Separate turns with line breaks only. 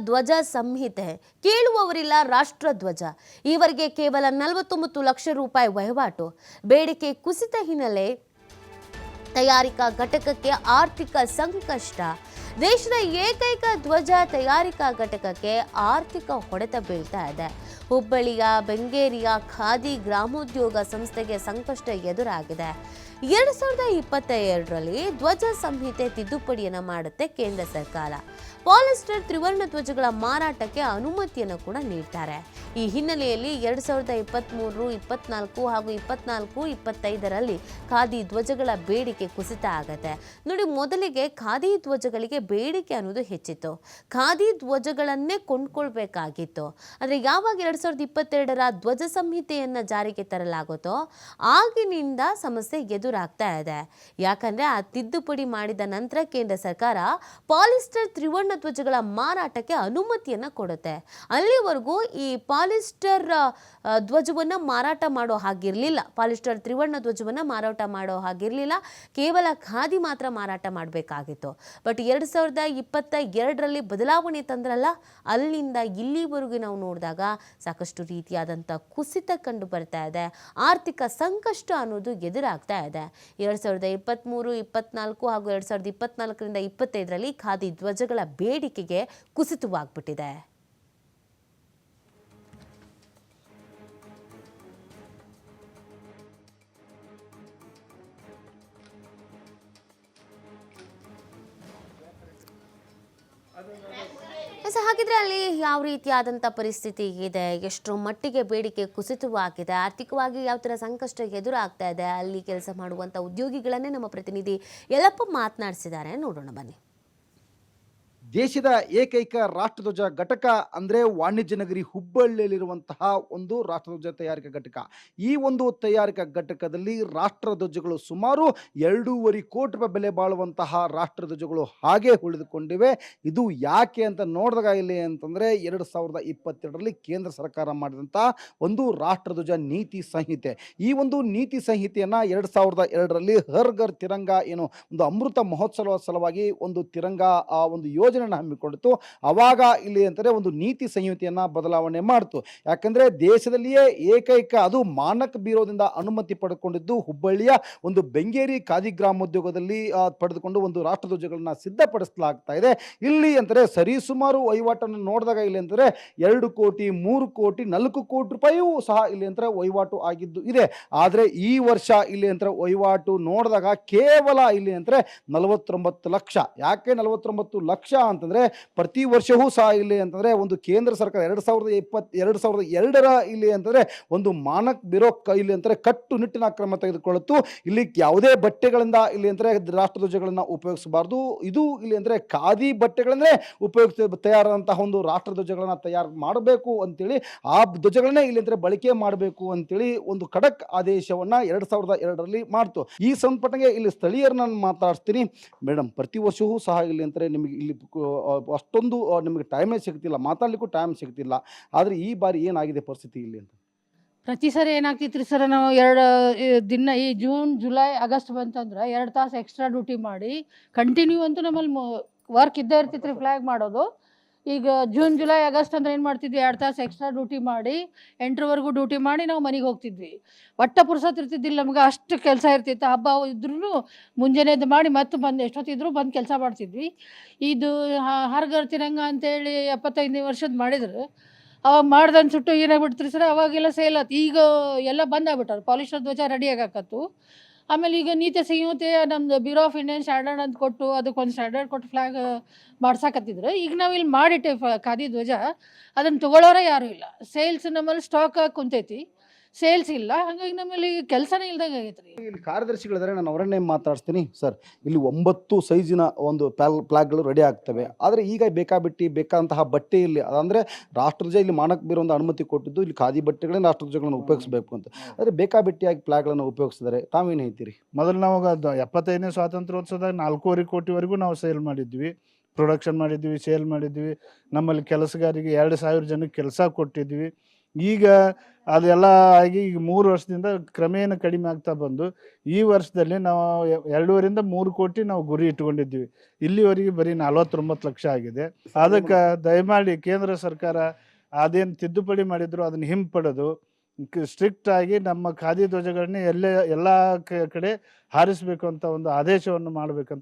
ಧ್ವಜ ಸಂಹಿತೆ ಕೇಳುವವರಿಲ್ಲ. ರಾಷ್ಟ್ರಧ್ವಜ ಈವರೆಗೆ ಕೇವಲ 49 ಲಕ್ಷ ರೂಪಾಯಿ ವಹಿವಾಟು. ಬೇಡಿಕೆ ಕುಸಿತ ಹಿನ್ನೆಲೆ ತಯಾರಿಕಾ ಘಟಕಕ್ಕೆ ಆರ್ಥಿಕ ಸಂಕಷ್ಟ. ದೇಶದ ಏಕೈಕ ಧ್ವಜ ತಯಾರಿಕಾ ಘಟಕಕ್ಕೆ ಆರ್ಥಿಕ ಹೊಡೆತ ಬೀಳ್ತಾ ಇದೆ. ಹುಬ್ಬಳ್ಳಿಯ ಬೆಂಗೇರಿಯ ಖಾದಿ ಗ್ರಾಮೋದ್ಯೋಗ ಸಂಸ್ಥೆಗೆ ಸಂಕಷ್ಟ ಎದುರಾಗಿದೆ. 2022ರಲ್ಲಿ ಧ್ವಜ ಸಂಹಿತೆ ತಿದ್ದುಪಡಿಯನ್ನು ಮಾಡುತ್ತೆ ಕೇಂದ್ರ ಸರ್ಕಾರ. ಪಾಲಿಸ್ಟರ್ ತ್ರಿವರ್ಣ ಧ್ವಜಗಳ ಮಾರಾಟಕ್ಕೆ ಅನುಮತಿಯನ್ನು ಕೂಡ ನೀಡ್ತಾರೆ. ಈ ಹಿನ್ನೆಲೆಯಲ್ಲಿ 2023, 24 ಹಾಗೂ 25ರಲ್ಲಿ ಖಾದಿ ಧ್ವಜಗಳ ಬೇಡಿಕೆ ಕುಸಿತ ಆಗುತ್ತೆ. ನೋಡಿ, ಮೊದಲಿಗೆ ಖಾದಿ ಧ್ವಜಗಳಿಗೆ ಬೇಡಿಕೆ ಅನ್ನೋದು ಹೆಚ್ಚಿತ್ತು. ಖಾದಿ ಧ್ವಜಗಳನ್ನೇ ಕೊಂಡ್ಕೊಳ್ಬೇಕಾಗಿತ್ತು. ಆದರೆ ಯಾವಾಗ 2022ರ ಧ್ವಜ ಸಂಹಿತೆಯನ್ನು ಜಾರಿಗೆ ತರಲಾಗುತ್ತೋ ಆಗಿನಿಂದ ಸಮಸ್ಯೆ ಎದುರಾಗ್ತಾ ಇದೆ. ಯಾಕಂದ್ರೆ ಆ ತಿದ್ದುಪಡಿ ಮಾಡಿದ ನಂತರ ಕೇಂದ್ರ ಸರ್ಕಾರ ಪಾಲಿಸ್ಟರ್ ತ್ರಿವರ್ಣ ಧ್ವಜಗಳ ಮಾರಾಟಕ್ಕೆ ಅನುಮತಿಯನ್ನ ಕೊಡುತ್ತೆ. ಅಲ್ಲಿವರೆಗೂ ಈ ಪಾಲಿಸ್ಟರ್ ಧ್ವಜವನ್ನ ಮಾರಾಟ ಮಾಡೋ ಹಾಗಿರ್ಲಿಲ್ಲ. ಪಾಲಿಸ್ಟರ್ ತ್ರಿವರ್ಣ ಧ್ವಜವನ್ನ ಮಾರಾಟ ಮಾಡೋ ಹಾಗಿರ್ಲಿಲ್ಲ. ಕೇವಲ ಖಾದಿ ಮಾತ್ರ ಮಾರಾಟ ಮಾಡಬೇಕಾಗಿತ್ತು. ಬಟ್ 2022ರಲ್ಲಿ ಬದಲಾವಣೆ ತಂದ್ರಲ್ಲ, ಅಲ್ಲಿಂದ ಇಲ್ಲಿವರೆಗೂ ನಾವು ನೋಡಿದಾಗ ಸಾಕಷ್ಟು ರೀತಿಯಾದಂಥ ಕುಸಿತ ಕಂಡು ಬರ್ತಾ ಇದೆ. ಆರ್ಥಿಕ ಸಂಕಷ್ಟ ಅನ್ನೋದು ಎದುರಾಗ್ತಾ ಇದೆ. 2023, 24 ಹಾಗೂ 2024ರಿಂದ 25ರಲ್ಲಿ ಖಾದಿ ಧ್ವಜಗಳ ಬೇಡಿಕೆಗೆ ಕುಸಿತವಾಗ್ಬಿಟ್ಟಿದೆ. ಹಾಗಿದ್ರೆ ಅಲ್ಲಿ ಯಾವ ರೀತಿಯಾದಂಥ ಪರಿಸ್ಥಿತಿ ಇದೆ, ಎಷ್ಟರ ಮಟ್ಟಿಗೆ ಬೇಡಿಕೆ ಕುಸಿತವಾಗಿದೆ, ಆರ್ಥಿಕವಾಗಿ ಯಾವ ಥರ ಸಂಕಷ್ಟ ಎದುರಾಗ್ತಾ ಇದೆ, ಅಲ್ಲಿ ಕೆಲಸ ಮಾಡುವಂಥ ಉದ್ಯೋಗಿಗಳನ್ನೇ ನಮ್ಮ ಪ್ರತಿನಿಧಿ ಯಲ್ಲಪ್ಪ ಮಾತನಾಡಿಸಿದ್ದಾರೆ. ನೋಡೋಣ ಬನ್ನಿ.
ದೇಶದ ಏಕೈಕ ರಾಷ್ಟ್ರಧ್ವಜ ಘಟಕ ಅಂದರೆ ವಾಣಿಜ್ಯ ನಗರಿ ಹುಬ್ಬಳ್ಳಿಯಲ್ಲಿರುವಂತಹ ಒಂದು ರಾಷ್ಟ್ರಧ್ವಜ ತಯಾರಿಕಾ ಘಟಕ. ಈ ಒಂದು ತಯಾರಿಕಾ ಘಟಕದಲ್ಲಿ ರಾಷ್ಟ್ರಧ್ವಜಗಳು ಸುಮಾರು 2.5 ಕೋಟಿ ರೂಪಾಯಿ ಬೆಲೆ ಬಾಳುವಂತಹ ರಾಷ್ಟ್ರಧ್ವಜಗಳು ಹಾಗೆ ಉಳಿದುಕೊಂಡಿವೆ. ಇದು ಯಾಕೆ ಅಂತ ನೋಡಿದಾಗ ಇಲ್ಲಿ ಅಂತಂದರೆ 2022ರಲ್ಲಿ ಕೇಂದ್ರ ಸರ್ಕಾರ ಮಾಡಿದಂಥ ಒಂದು ರಾಷ್ಟ್ರಧ್ವಜ ನೀತಿ ಸಂಹಿತೆ. ಈ ಒಂದು ನೀತಿ ಸಂಹಿತೆಯನ್ನು 2002ರಲ್ಲಿ ಹರ್ ಘರ್ ತಿರಂಗ ಏನು ಒಂದು ಅಮೃತ ಮಹೋತ್ಸವ ಸಲುವಾಗಿ ಒಂದು ತಿರಂಗ ಒಂದು ಯೋಜನೆ ಹಮ್ಮಿಕೊಂಡಿತ್ತು. ಅವಾಗ ಇಲ್ಲಿ ಅಂತಾರೆ ಒಂದು ನೀತಿ ಸಂಹಿತೆಯನ್ನ ಬದಲಾವಣೆ ಮಾಡಿತು. ಯಾಕಂದ್ರೆ ದೇಶದಲ್ಲಿಯೇ ಏಕೈಕ ಅದು ಮಾನಕ್ ಬ್ಯೂರೋದಿಂದ ಅನುಮತಿ ಪಡೆದುಕೊಂಡಿದ್ದು ಹುಬ್ಬಳ್ಳಿಯ ಒಂದು ಬೆಂಗೇರಿ ಖಾದಿ ಗ್ರಾಮೋದ್ಯೋಗದಲ್ಲಿ ಪಡೆದುಕೊಂಡು ಒಂದು ರಾಷ್ಟ್ರಧ್ವಜಗಳನ್ನ ಸಿದ್ಧಪಡಿಸಲಾಗ್ತಾ ಇದೆ. ಇಲ್ಲಿ ಅಂತಾರೆ ಸರಿಸುಮಾರು ವಹಿವಾಟನ್ನು ನೋಡಿದಾಗ ಇಲ್ಲಿ ಅಂತಾರೆ 2 ಕೋಟಿ, 3 ಕೋಟಿ, 4 ಕೋಟಿ ರೂಪಾಯಿಯೂ ಸಹ ಇಲ್ಲಿ ಅಂತಾರೆ ವಹಿವಾಟು ಆಗಿದ್ದು ಇದೆ. ಆದರೆ ಈ ವರ್ಷ ಇಲ್ಲಿ ಅಂತಾರೆ ವಹಿವಾಟು ನೋಡಿದಾಗ ಕೇವಲ ಇಲ್ಲಿ ಅಂತಾರೆ 49 ಲಕ್ಷ. ಯಾಕೆ 49 ಲಕ್ಷ ಅಂತಂದ್ರೆ ಪ್ರತಿ ವರ್ಷವೂ ಸಹ ಇಲ್ಲಿ ಅಂತಂದ್ರೆ ಒಂದು ಕೇಂದ್ರ ಸರ್ಕಾರ 2022ರ ಇಲ್ಲಿ ಅಂತಂದ್ರೆ ಒಂದು ಮಾನಕ್ ಬ್ಯೂರೋ ಇಲ್ಲಿ ಅಂತಾರೆ ಕಟ್ಟುನಿಟ್ಟಿನ ಕ್ರಮ ತೆಗೆದುಕೊಳ್ಳುತ್ತು. ಇಲ್ಲಿ ಯಾವುದೇ ಬಟ್ಟೆಗಳಿಂದ ಇಲ್ಲಿ ಅಂದ್ರೆ ರಾಷ್ಟ್ರಧ್ವಜಗಳನ್ನ ಉಪಯೋಗಿಸಬಾರ್ದು. ಇದು ಇಲ್ಲಿ ಅಂದ್ರೆ ಖಾದಿ ಬಟ್ಟೆಗಳನ್ನೇ ಉಪಯೋಗಿಸ ತಯಾರಾದಂತಹ ಒಂದು ರಾಷ್ಟ್ರಧ್ವಜಗಳನ್ನ ತಯಾರು ಮಾಡಬೇಕು ಅಂತೇಳಿ ಆ ಧ್ವಜಗಳನ್ನೇ ಇಲ್ಲಿ ಅಂದ್ರೆ ಬಳಕೆ ಮಾಡಬೇಕು ಅಂತೇಳಿ ಒಂದು ಖಡಕ್ ಆದೇಶವನ್ನ 2002ರಲ್ಲಿ ಮಾಡ್ತು. ಈ ಸಂಪರ್ಕಕ್ಕೆ ಇಲ್ಲಿ ಸ್ಥಳೀಯರನ್ನ ಮಾತಾಡ್ತೀನಿ. ಮೇಡಮ್, ಪ್ರತಿ ವರ್ಷವೂ ಸಹ ಇಲ್ಲಿ ಅಂತಾರೆ ನಿಮಗೆ ಇಲ್ಲಿ ಅಷ್ಟೊಂದು ನಿಮಗೆ ಟೈಮೇ ಸಿಗ್ತಿಲ್ಲ, ಮಾತಾಡ್ಲಿಕ್ಕೂ ಟೈಮ್ ಸಿಗ್ತಿಲ್ಲ. ಆದರೆ ಈ ಬಾರಿ ಏನಾಗಿದೆ ಪರಿಸ್ಥಿತಿ ಇಲ್ಲಿ ಅಂತ?
ಪ್ರತಿ ಸರಿ ಏನಾಗ್ತಿತ್ತು ಸರ್, ನಾವು 2 ದಿನ ಈ ಜೂನ್, ಜುಲೈ, ಆಗಸ್ಟ್ ಬಂತಂದ್ರೆ 2 ತಾಸು ಎಕ್ಸ್ಟ್ರಾ ಡ್ಯೂಟಿ ಮಾಡಿ ಕಂಟಿನ್ಯೂ ಅಂತೂ ನಮ್ಮಲ್ಲಿ ವರ್ಕ್ ಇದ್ದೇ ಇರ್ತಿತ್ತು ರೀ, ಫ್ಲ್ಯಾಗ್ ಮಾಡೋದು. ಈಗ ಜೂನ್, ಜುಲೈ, ಆಗಸ್ಟ್ ಅಂದ್ರೆ ಏನು ಮಾಡ್ತಿದ್ವಿ, 2 ತಾಸು ಎಕ್ಸ್ಟ್ರಾ ಡ್ಯೂಟಿ ಮಾಡಿ 8ರವರೆಗೂ ಡ್ಯೂಟಿ ಮಾಡಿ ನಾವು ಮನೆಗೆ ಹೋಗ್ತಿದ್ವಿ. ಒಟ್ಟ ಪುರ್ಸತ್ ಇರ್ತಿದ್ದಿಲ್ಲ ನಮ್ಗೆ, ಅಷ್ಟು ಕೆಲಸ ಇರ್ತಿತ್ತು. ಹಬ್ಬ ಇದ್ರೂ ಮುಂಜಾನೆದ್ದು ಮಾಡಿ ಮತ್ತೆ ಬಂದು ಎಷ್ಟೊತ್ತಿದ್ರು ಬಂದು ಕೆಲಸ ಮಾಡ್ತಿದ್ವಿ. ಇದು ಹರ್ ಘರ್ ತಿರಂಗ ಅಂತೇಳಿ 75ನೇ ವರ್ಷದ ಮಾಡಿದ್ರು. ಅವಾಗ ಮಾಡ್ದಂಗೆ ಸುಟ್ಟು ಏನಾಗ್ಬಿಡ್ತೀರಿ ಸರ್, ಅವಾಗೆಲ್ಲ ಸೇಲ್ ಆಯ್ತು. ಈಗ ಎಲ್ಲ ಬಂದಾಗ್ಬಿಟ್ಟಾರೆ, ಪಾಲಿಸ್ಟರ್ ಧ್ವಜ ರೆಡಿ ಆಗಾಕತ್ತು. ಆಮೇಲೆ ಈಗ ನೀತಿ ಸಂಹಿತೆ ನಮ್ದು ಬ್ಯೂರೋ ಆಫ್ ಇಂಡಿಯನ್ ಸ್ಟ್ಯಾಂಡರ್ಡ್ ಅಂತ ಕೊಟ್ಟು ಅದಕ್ಕೊಂದು ಸ್ಟ್ಯಾಂಡರ್ಡ್ ಕೊಟ್ಟು ಫ್ಲ್ಯಾಗ್ ಮಾಡ್ಸಾಕತ್ತಿದ್ರು. ಈಗ ನಾವು ಇಲ್ಲಿ ಮಾಡಿಟ್ಟೆ ಖಾದಿ ಧ್ವಜ, ಅದನ್ನು ತೊಗೊಳ್ಳೋರೇ ಯಾರೂ ಇಲ್ಲ. ಸೇಲ್ಸ್ ನಮ್ಮಲ್ಲಿ ಸ್ಟಾಕ್ ಕುಂತೈತಿ, ಸೇಲ್ಸ್ ಇಲ್ಲ. ಹಾಗಾಗಿ ನಮ್ಮಲ್ಲಿ ಕೆಲಸನೇ ಇಲ್ದಂಗೆ ಆಗೈತೆ ರೀ.
ಇಲ್ಲಿ ಕಾರ್ಯದರ್ಶಿಗಳಿದ್ದಾರೆ, ನಾನು ಅವರನ್ನೇ ಮಾತಾಡ್ತೀನಿ. ಸರ್, ಇಲ್ಲಿ 9 ಸೈಜಿನ ಒಂದು ಫ್ಲಾಗ್ಗಳು ರೆಡಿ ಆಗ್ತವೆ. ಆದರೆ ಈಗ ಬೇಕಾದಂತಹ ಬಟ್ಟೆ ಇಲ್ಲಿ ಅಂದರೆ ರಾಷ್ಟ್ರಧ್ವಜ ಇಲ್ಲಿ ಮಾನಕ್ ಬ್ಯೂರೋ ಒಂದು ಅನುಮತಿ ಕೊಟ್ಟಿದ್ದು ಇಲ್ಲಿ ಖಾದಿ ಬಟ್ಟೆಗಳೇ ರಾಷ್ಟ್ರಧ್ವಜಗಳನ್ನು ಉಪಯೋಗಿಸಬೇಕು ಅಂತ. ಆದರೆ ಬೇಕಾಬಿಟ್ಟಿಯಾಗಿ ಫ್ಲಾಗ್ಗಳನ್ನು ಉಪಯೋಗಿಸಿದ್ದಾರೆ. ತಾವೇನು ಹೇಳ್ತೀರಿ?
ಮೊದಲು ನಾವು 75ನೇ ಸ್ವಾತಂತ್ರ್ಯೋತ್ಸವದಾಗ 4.5 ಕೋಟಿವರೆಗೂ ನಾವು ಸೇಲ್ ಮಾಡಿದ್ವಿ, ಪ್ರೊಡಕ್ಷನ್ ಮಾಡಿದ್ವಿ, ಸೇಲ್ ಮಾಡಿದ್ವಿ. ನಮ್ಮಲ್ಲಿ ಕೆಲಸಗಾರಿಗೆ 2,000 ಜನಕ್ಕೆ ಕೆಲಸ ಕೊಟ್ಟಿದ್ವಿ. ಈಗ ಅದೆಲ್ಲ ಆಗಿ ಈಗ 3 ವರ್ಷದಿಂದ ಕ್ರಮೇಣ ಕಡಿಮೆ ಆಗ್ತಾ ಬಂದು ಈ ವರ್ಷದಲ್ಲಿ ನಾವು 2.5 3 ಕೋಟಿ ನಾವು ಗುರಿ ಇಟ್ಕೊಂಡಿದ್ದೀವಿ. ಇಲ್ಲಿವರೆಗೆ ಬರೀ 49 ಲಕ್ಷ ಆಗಿದೆ. ಅದಕ್ಕೆ ದಯಮಾಡಿ ಕೇಂದ್ರ ಸರ್ಕಾರ ಅದೇನು ತಿದ್ದುಪಡಿ ಮಾಡಿದ್ರು ಅದನ್ನ ಹಿಂಪಡೆದು ಸ್ಟ್ರಿಕ್ಟ್ ಆಗಿ ನಮ್ಮ ಖಾದಿ ಧ್ವಜಗಳನ್ನೇ ಎಲ್ಲ ಕಡೆ ಹಾರಿಸಬೇಕು ಅಂತ ಒಂದು ಆದೇಶವನ್ನು ಮಾಡಬೇಕಂತ